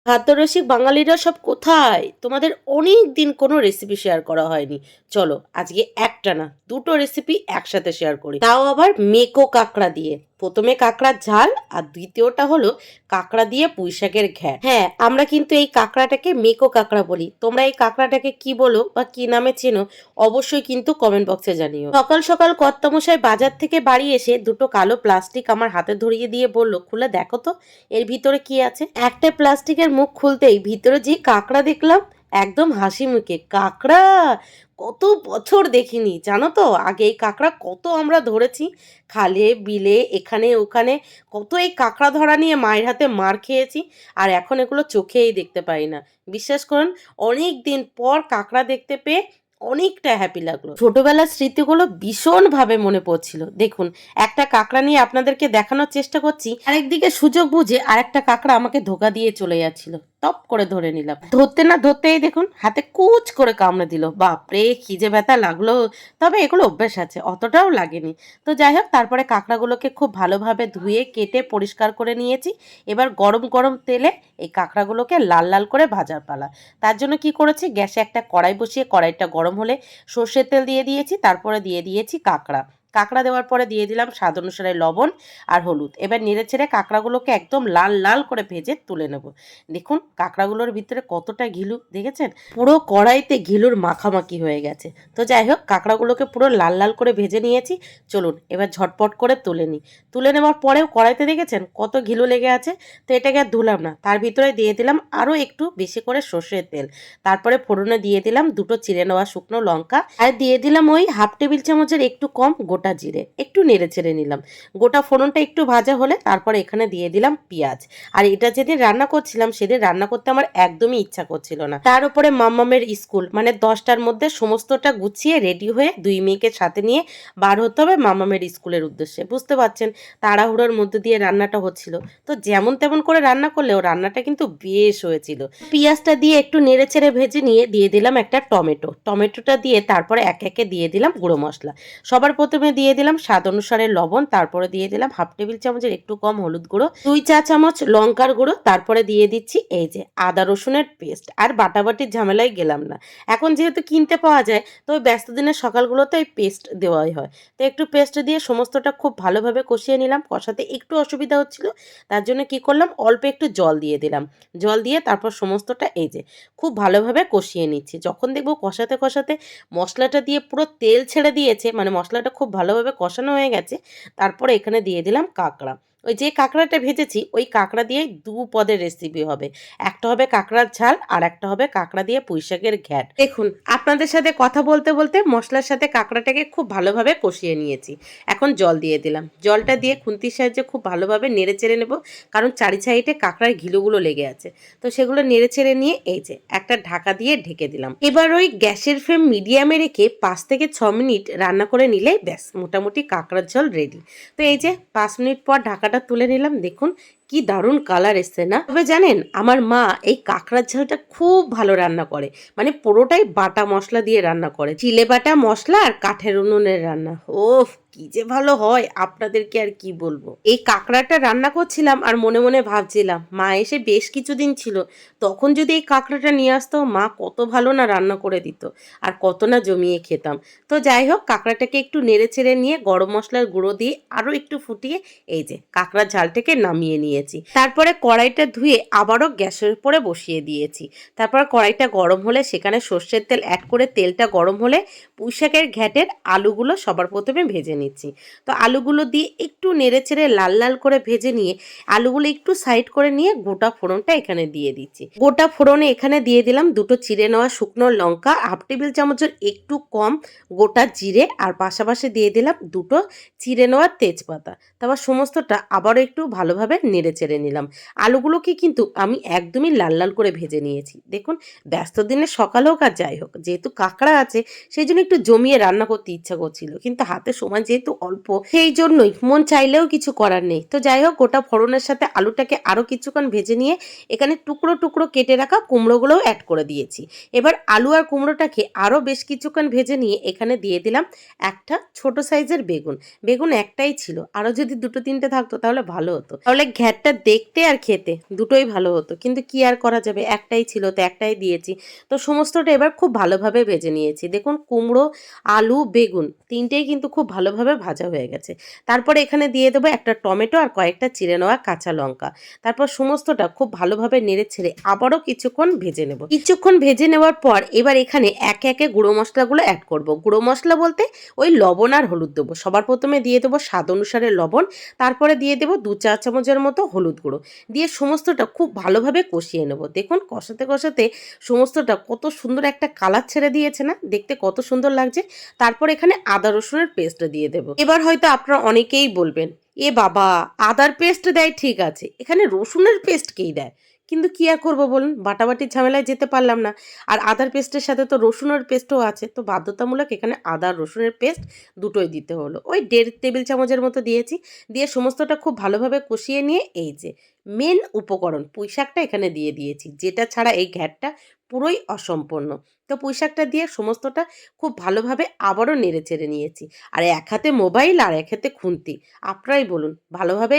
খাদ্যরসিক বাঙালিরা সব কোথায়? তোমাদের অনেক দিন কোনো রেসিপি শেয়ার করা হয়নি। চলো আজকে একটা না দুটো রেসিপি একসাথে শেয়ার করি, তাও আবার মেকো কাঁকড়া দিয়ে। প্রথমে কাঁকড়ার ঝাল আর দ্বিতীয়টা হলো কাঁকড়া দিয়ে পুঁইশাকের ঘ্যাট। হ্যাঁ, আমরা কিন্তু এই কাঁকড়াটাকে মেকো কাঁকড়া বলি। তোমরা এই কাঁকড়াটাকে কি বলো বা কি নামে চেনো অবশ্যই কিন্তু কমেন্ট বক্সে জানিও। সকাল সকাল কর্তামশাই বাজার থেকে বাড়ি এসে দুটো কালো প্লাস্টিক আমার হাতে ধরিয়ে দিয়ে বলল, খুলে দেখো তো এর ভিতরে কি আছে। একটা প্লাস্টিকের মুখ খুলতেই ভিতরে যে কাঁকড়া দেখলাম, একদম হাসি মুখে। কাঁকড়া কত বছর দেখিনি জানো তো। আগে এই কাঁকড়া কত আমরা ধরেছি, খালে বিলে এখানে ওখানে, কত এই কাঁকড়া ধরা নিয়ে মায়ের হাতে মার খেয়েছি। আর এখন এগুলো চোখেই দেখতে পাই না। বিশ্বাস করুন, অনেক দিন পর কাঁকড়া দেখতে পেয়ে অনেকটা হ্যাপি লাগলো। ছোটবেলার স্মৃতিগুলো ভীষণভাবে মনে পড়ছিল। দেখুন, একটা কাঁকড়া নিয়ে আপনাদেরকে দেখানোর চেষ্টা করছি, আরেকদিকে সুযোগ বুঝে আরেকটা কাঁকড়া আমাকে ধোকা দিয়ে চলে যাচ্ছিল। টপ করে ধরে নিলাম। ধরতে না ধরতেই দেখুন হাতে কুচ করে কামড়ে দিল। বাপরে, কি যে ব্যথা লাগলো। তবে এগুলো অভ্যাস আছে, অতটাও লাগেনি। তো যাই হোক, তারপরে কাঁকড়াগুলোকে খুব ভালোভাবে ধুয়ে কেটে পরিষ্কার করে নিয়েছি। এবার গরম গরম তেলে এই কাঁকড়াগুলোকে লাল লাল করে ভাজার পালা। তার জন্য কি করেছি, গ্যাসে একটা কড়াই বসিয়ে কড়াইটা গরম হলে সর্ষের তেল দিয়ে দিয়েছি। তারপরে দিয়ে দিয়েছি কাঁকড়া। কাঁকড়া দেওয়ার পরে দিয়ে দিলাম স্বাদ অনুসারে লবণ আর হলুদ। এবার নেড়ে ছেড়ে কাঁকড়াগুলোকে একদম লাল লাল করে ভেজে তুলে নেব। দেখুন কাঁকড়াগুলোর ভিতরে কতটা ঘিলু দেখেছেন, পুরো কড়াইতে ঘিলুর মাখামাখি হয়ে গেছে। তো যাই হোক, কাঁকড়াগুলোকে পুরো লাল লাল করে ভেজে নিয়েছি। চলুন এবার ঝটপট করে তুলে নিই। তুলে নেওয়ার পরেও কড়াইতে দেখেছেন কত ঘিলু লেগে আছে। তো এটাকে আর ধুলাম না, তার ভিতরে দিয়ে দিলাম আরও একটু বেশি করে সর্ষের তেল। তারপরে ফোড়নে দিয়ে দিলাম দুটো চিড়ে নেওয়া শুকনো লঙ্কা, আর দিয়ে দিলাম ওই হাফ টেবিল চামচের একটু কম গোটা জিরে। একটু নেড়ে ছেড়ে নিলাম। গোটা ফোড়নটা একটু ভাজা হলে তারপরে এখানে দিয়ে দিলাম পেঁয়াজ। আর এটা যেদিন রান্না করছিলাম সেদিন রান্না করতে আমার একদমই ইচ্ছা করছিল না। তার উপরে মাম্মামের স্কুল, মানে 10টার মধ্যে সমস্তটা গুছিয়ে রেডি হয়ে দুই মেয়েকে সাথে নিয়ে বার হতে হবে মাম্মামের স্কুলের উদ্দেশ্যে। বুঝতে পারছেন তাড়াহুড়োর মধ্যে দিয়ে রান্নাটা হচ্ছিল। তো যেমন তেমন করে রান্না করলেও রান্নাটা কিন্তু বেশ হয়েছিল। পেঁয়াজটা দিয়ে একটু নেড়ে ছেড়ে ভেজে নিয়ে দিয়ে দিলাম একটা টমেটো। টমেটোটা দিয়ে তারপরে এক একে দিয়ে দিলাম গুঁড়ো মশলা। সবার প্রথমে দিয়ে দিলাম স্বাদ অনুসারে লবণ, তারপরে দিয়ে দিলাম হাফ টেবিল চামচের একটু কম হলুদ গুঁড়ো, 2 চা চামচ লঙ্কার গুঁড়ো, তারপরে দিয়ে দিচ্ছি এই যে আদা রসুনের পেস্ট। আর বাটাবাটির ঝামেলায় গেলাম না, এখন যেহেতু কিনতে পাওয়া যায় তো ওই ব্যস্ত দিনের সকালগুলোতে এই পেস্ট দেওয়াই হয়। তো একটু পেস্ট দিয়ে সমস্তটা খুব ভালোভাবে কষিয়ে নিলাম। কষাতে একটু অসুবিধা হচ্ছিল, তার জন্য কি করলাম, অল্প একটু জল দিয়ে দিলাম। জল দিয়ে তারপর সমস্তটা এই যে খুব ভালোভাবে কষিয়ে নিচ্ছি। যখন দেখবো কষাতে কষাতে মশলাটা দিয়ে পুরো তেল ছেড়ে দিয়েছে, মানে মশলাটা খুব ভালোভাবে কষানো হয়ে গেছে, তারপরে এখানে দিয়ে দিলাম কাঁকড়া। ওই যে কাঁকড়াটা ভেজেছি ওই কাঁকড়া দিয়ে 2 পদের রেসিপি হবে। একটা হবে কাঁকড়ার ঝাল আর একটা হবে কাঁকড়া দিয়ে পুঁইশাকের ঘ্যাট। দেখুন, আপনাদের সাথে কথা বলতে বলতে মশলার সাথে কাঁকড়াটাকে খুব ভালোভাবে কষিয়ে নিয়েছি। এখন জল দিয়ে দিলাম। জলটা দিয়ে খুন্তির সাহায্যে খুব ভালোভাবে নেড়ে চেড়ে নেব, কারণ চারি সাইডে কাঁকড়ার ঘিলুগুলো লেগে আছে। তো সেগুলো নেড়ে ছেড়ে নিয়ে এই যে একটা ঢাকা দিয়ে ঢেকে দিলাম। এবার ওই গ্যাসের ফ্লেম মিডিয়ামে রেখে 5 থেকে 6 মিনিট রান্না করে নিলেই ব্যাস মোটামুটি কাঁকড়ার ঝোল রেডি। তো এই যে 5 মিনিট পর ঢাকাটা তুলে নিলাম। দেখুন কি দারুণ কালার এসছে না। তবে জানেন, আমার মা এই কাঁকড়ার ঝালটা খুব ভালো রান্না করে, মানে পুরোটাই বাটা মশলা দিয়ে রান্না করে, চিলে বাটা মশলা আর কাঠের উনুনের রান্না। ওফ, কি যে ভালো হয়, আপনাদেরকে আর কি বলবো। এই কাঁকড়াটা রান্না করছিলাম আর মনে মনে ভাবছিলাম মা এসে বেশ কিছুদিন ছিল, তখন যদি এই কাঁকড়াটা নিয়ে আসতো মা কত ভালো না রান্না করে দিত, আর কত না জমিয়ে খেতাম। তো যাই হোক, কাঁকড়াটাকে একটু নেড়ে ছেড়ে নিয়ে গরম মশলার গুঁড়ো দিয়ে আরও একটু ফুটিয়ে এই যে কাঁকড়ার ঝালটাকে নামিয়ে নিয়েছি। তারপরে কড়াইটা ধুয়ে আবারও গ্যাসের উপরে বসিয়ে দিয়েছি। তারপর কড়াইটা গরম হলে সেখানে সর্ষের তেল অ্যাড করে তেলটা গরম হলে পুঁইশাকের ঘ্যাটের আলুগুলো সবার প্রথমে ভেজে নিচ্ছি। তো আলুগুলো দিয়ে একটু নেড়ে ছেড়ে লাল লাল করে ভেজে নিয়ে আলুগুলো একটু সাইড করে নিয়ে গোটা ফোড়নটা এখানে দিয়ে দিচ্ছি। গোটা ফোড়নে এখানে দিয়ে দিলাম দুটো চিড়ে নেওয়া শুকনো লঙ্কা, হাফ টেবিল চামচের একটু কম গোটা জিরে, আর পাশাপাশি দিয়ে দিলাম দুটো চিড়ে নেওয়া তেজপাতা। তারপর সমস্তটা আবারও একটু ভালোভাবে নেড়ে চেড়ে নিলাম। আলুগুলোকে কিন্তু আমি একদমই লাল লাল করে ভেজে নিয়েছি। দেখুন, ব্যস্ত দিনের সকাল হোক আর যাই হোক, যেহেতু কাঁকড়া আছে সেই জন্য একটু জমিয়ে রান্না করতে ইচ্ছা করছিল, কিন্তু হাতে সময় যে যেহেতু অল্প, সেই জন্যই মন চাইলেও কিছু করার নেই। তো যাই হোক, গোটা ফোড়নের সাথে আলুটাকে আরও কিছুক্ষণ ভেজে নিয়ে এখানে টুকরো টুকরো কেটে রাখা কুমড়োগুলোও অ্যাড করে দিয়েছি। এবার আলু আর কুমড়োটাকে আরও বেশ কিছুক্ষণ ভেজে নিয়ে এখানে দিয়ে দিলাম একটা ছোট সাইজের বেগুন। বেগুন একটাই ছিল, আরও যদি দুটো তিনটে থাকতো তাহলে ভালো হতো, তাহলে ঘ্যাটটা দেখতে আর খেতে দুটোই ভালো হতো, কিন্তু কি আর করা যাবে, একটাই ছিল তো একটাই দিয়েছি। তো সমস্তটা এবার খুব ভালোভাবে ভেজে নিয়েছি। দেখুন, কুমড়ো, আলু, বেগুন তিনটেই কিন্তু খুব ভালোভাবে ভাজা হয়ে গেছে। তারপরে এখানে দিয়ে দেবো একটা টমেটো আর কয়েকটা চিড়ে নেওয়া কাঁচা লঙ্কা। তারপর সমস্তটা খুব ভালোভাবে নেড়ে ছেড়ে আবারও কিছুক্ষণ ভেজে নেব। কিছুক্ষণ ভেজে নেওয়ার পর এবার এখানে একে একে গুঁড়ো মশলাগুলো অ্যাড করব। গুঁড়ো মশলা বলতে ওই লবণ আর হলুদ দেবো। সবার প্রথমে দিয়ে দেবো স্বাদ অনুসারে লবণ, তারপরে দিয়ে দেবো 2 চা চামচের মতো হলুদ গুঁড়ো, দিয়ে সমস্তটা খুব ভালোভাবে কষিয়ে নেব। দেখুন, কষাতে কষাতে সমস্তটা কত সুন্দর একটা কালার ছেড়ে দিয়েছে না, দেখতে কত সুন্দর লাগছে। তারপর এখানে আদা রসুনের পেস্ট দিয়ে দেবো। এবার হয়তো আপনারা অনেকেই বলবেন, এ বাবা, আদার পেস্ট দেয় ঠিক আছে, এখানে রসুনের পেস্ট কেই দেয়? কিন্তু কি আর করবো বলুন, বাটাবাটির ঝামেলায় যেতে পারলাম না। আর আদার পেস্টের সাথে তো রসুনের পেস্টও আছে, তো বাধ্যতামূলক এখানে আদা রসুনের পেস্ট দুটোই দিতে হলো। ওই 1.5 টেবিল চামচের মতো দিয়েছি। দিয়ে সমস্তটা খুব ভালোভাবে কষিয়ে নিয়ে এই যে মেন উপকরণ পুঁইশাকটা এখানে দিয়ে দিয়েছি, যেটা ছাড়া এই ঘ্যাটটা পুরোই অসম্পূর্ণ। তো পুঁইশাকটা দিয়ে সমস্তটা খুব ভালোভাবে আবারও নেড়ে চেড়ে নিয়েছি। আর এক হাতে মোবাইল আর এক হাতে খুন্তি, আপনারাই বলুন ভালোভাবে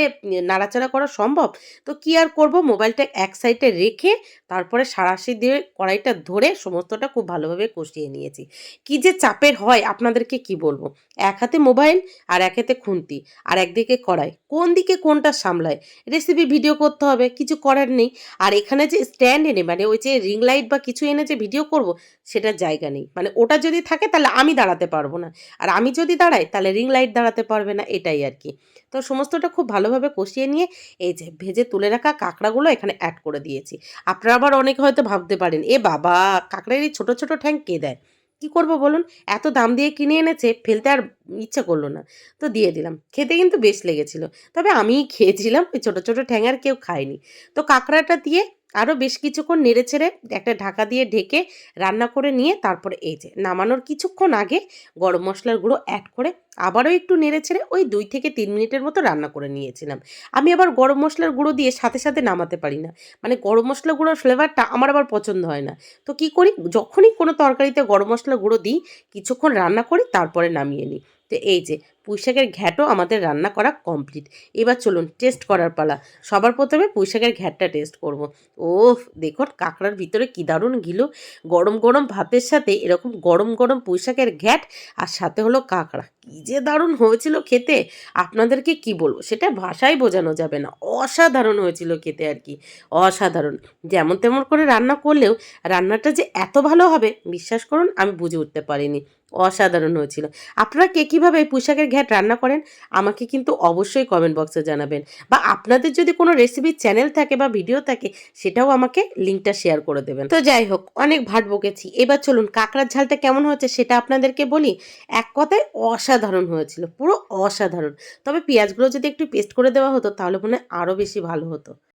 নাড়াচাড়া করা সম্ভব? তো কি আর করব, মোবাইলটা এক সাইডে রেখে তারপরে সাঁড়াশি দিয়ে কড়াইটা ধরে সমস্তটা খুব ভালোভাবে কষিয়ে নিয়েছি। কি যে চাপের হয় আপনাদেরকে কি বলবো, এক হাতে মোবাইল আর এক হাতে খুন্তি আর একদিকে কড়াই, কোন দিকে কোনটা সামলায়। রেসিপি ভিডিও করতে হবে, কিছু করার নেই। আর এখানে যে স্ট্যান্ড এনে, মানে ওই যে রিং লাইট বা কিছু এনে যে ভিডিও করব, সেটার জায়গা নেই। মানে ওটা যদি থাকে তাহলে আমি দাঁড়াতে পারবো না, আর আমি যদি দাঁড়াই তাহলে রিং লাইট দাঁড়াতে পারবে না, এটাই আর কি। তো সমস্তটা খুব ভালোভাবে কষিয়ে নিয়ে এই যে ভেজে তুলে রাখা কাঁকড়াগুলো এখানে অ্যাড করে দিয়েছি। আপনারা আবার অনেকে হয়তো ভাবতে পারেন, এ বাবা, কাঁকড়ার এই ছোটো ছোটো ঠ্যাং কে দেয়? কি করব বলুন, এত দাম দিয়ে কিনে এনেছে, ফেলতে আর ইচ্ছা করলো না, তো দিয়ে দিলাম। খেতে কিন্তু বেশ লেগেছিল, তবে আমিই খেয়েছিলাম, ওই ছোটো ছোটো ঠ্যাং আর কেউ খায়নি। তো কাঁকড়াটা দিয়ে আরও বেশ কিছুক্ষণ নেড়ে ছেড়ে একটা ঢাকা দিয়ে ঢেকে রান্না করে নিয়ে তারপরে এই যে নামানোর কিছুক্ষণ আগে গরম মশলার গুঁড়ো অ্যাড করে আবারও একটু নেড়ে ছেড়ে ওই 2 থেকে 3 মিনিটের মতো রান্না করে নিয়েছিলাম। আমি আবার গরম মশলার গুঁড়ো দিয়ে সাথে সাথে নামাতে পারি না, মানে গরম মশলা গুঁড়োর ফ্লেভারটা আমার আবার পছন্দ হয় না। তো কি করি, যখনই কোনো তরকারিতে গরম মশলা গুঁড়ো দিই, কিছুক্ষণ রান্না করি তারপরে নামিয়ে নিই। তো এই যে পুঁইশাকের ঘ্যাটও আমাদের রান্না করা কমপ্লিট। এবার চলুন টেস্ট করার পালা। সবার প্রথমে পুঁইশাকের ঘ্যাটটা টেস্ট করব। ওফ, দেখুন কাঁকড়ার ভিতরে কি দারুণ গিলো। গরম গরম ভাতের সাথে এরকম গরম গরম পুঁইশাকের ঘ্যাট আর সাথে হলো কাঁকড়া, কি যে দারুণ হয়েছিল খেতে, আপনাদেরকে কি বলবো, সেটা ভাষায় বোঝানো যাবে না। অসাধারণ হয়েছিল খেতে আর কি, অসাধারণ। যেমন তেমন করে রান্না করলেও রান্নাটা যে এত ভালো হবে বিশ্বাস করুন আমি বুঝে উঠতে পারিনি। অসাধারণ হয়েছিল। আপনারা কে কীভাবে এই পুঁইশাকের ঘ্যাট রান্না করেন আমাকে কিন্তু অবশ্যই কমেন্ট বক্সে জানাবেন, বা আপনাদের যদি কোনো রেসিপির চ্যানেল থাকে বা ভিডিও থাকে সেটাও আমাকে লিঙ্কটা শেয়ার করে দেবেন। তো যাই হোক, অনেক ভাট বকেছি, এবার চলুন কাঁকড়ার ঝালটা কেমন হয়েছে সেটা আপনাদেরকে বলি। এক কথায় অসাধারণ হয়েছিল, পুরো অসাধারণ। তবে পেঁয়াজগুলো যদি একটু পেস্ট করে দেওয়া হতো তাহলে মনে হয় আরও বেশি ভালো হতো।